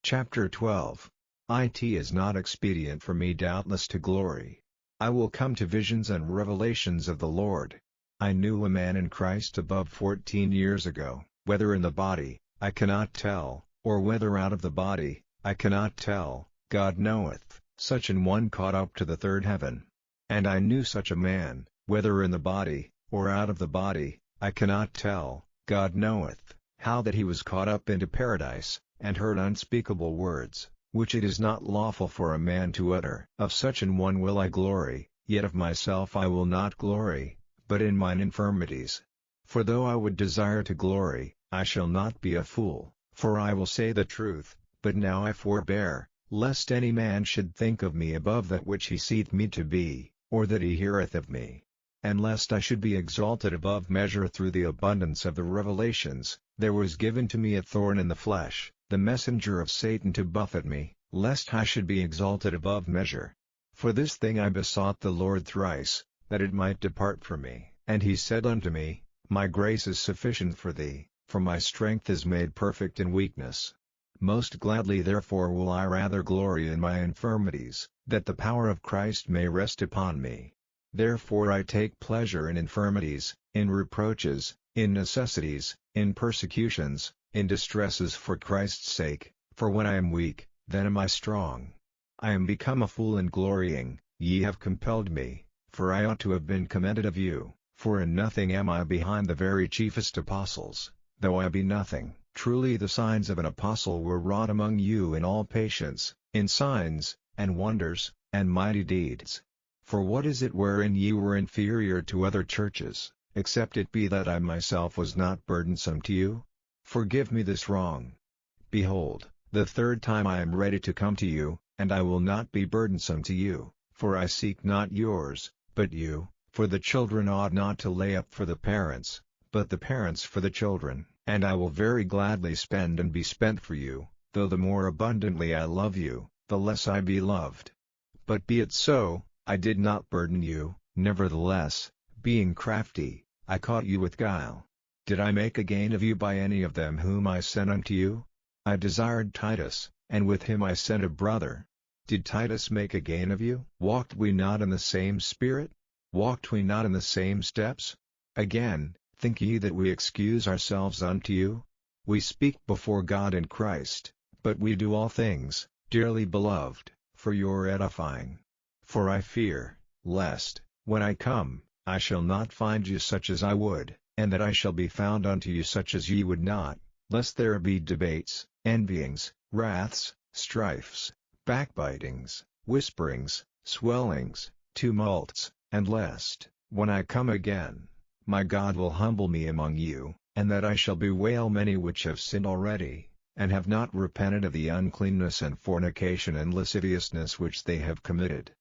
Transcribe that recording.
Chapter 12. It is not expedient for me doubtless to glory. I will come to visions and revelations of the Lord. I knew a man in Christ above 14 years ago, whether in the body, I cannot tell, or whether out of the body, I cannot tell, God knoweth, such an one caught up to the third heaven. And I knew such a man, whether in the body, or out of the body, I cannot tell, God knoweth, how that he was caught up into paradise, and heard unspeakable words, which it is not lawful for a man to utter. Of such an one will I glory, yet of myself I will not glory, but in mine infirmities. For though I would desire to glory, I shall not be a fool, for I will say the truth, but now I forbear, lest any man should think of me above that which he seeth me to be, or that he heareth of me. And lest I should be exalted above measure through the abundance of the revelations, there was given to me a thorn in the flesh, the messenger of Satan to buffet me, lest I should be exalted above measure. For this thing I besought the Lord thrice, that it might depart from me. And he said unto me, My grace is sufficient for thee, for my strength is made perfect in weakness. Most gladly therefore will I rather glory in my infirmities, that the power of Christ may rest upon me. Therefore I take pleasure in infirmities, in reproaches, in necessities, in persecutions, in distresses for Christ's sake, for when I am weak, then am I strong. I am become a fool in glorying, ye have compelled me, for I ought to have been commended of you, for in nothing am I behind the very chiefest apostles, though I be nothing. Truly the signs of an apostle were wrought among you in all patience, in signs, and wonders, and mighty deeds. For what is it wherein ye were inferior to other churches, except it be that I myself was not burdensome to you? Forgive me this wrong. Behold, the third time I am ready to come to you, and I will not be burdensome to you, for I seek not yours, but you, for the children ought not to lay up for the parents, but the parents for the children, and I will very gladly spend and be spent for you, though the more abundantly I love you, the less I be loved. But be it so, I did not burden you, nevertheless, being crafty, I caught you with guile. Did I make a gain of you by any of them whom I sent unto you? I desired Titus, and with him I sent a brother. Did Titus make a gain of you? Walked we not in the same spirit? Walked we not in the same steps? Again, think ye that we excuse ourselves unto you? We speak before God in Christ, but we do all things, dearly beloved, for your edifying. For I fear, lest, when I come, I shall not find you such as I would, and that I shall be found unto you such as ye would not, lest there be debates, envyings, wraths, strifes, backbitings, whisperings, swellings, tumults, and lest, when I come again, my God will humble me among you, and that I shall bewail many which have sinned already, and have not repented of the uncleanness and fornication and lasciviousness which they have committed.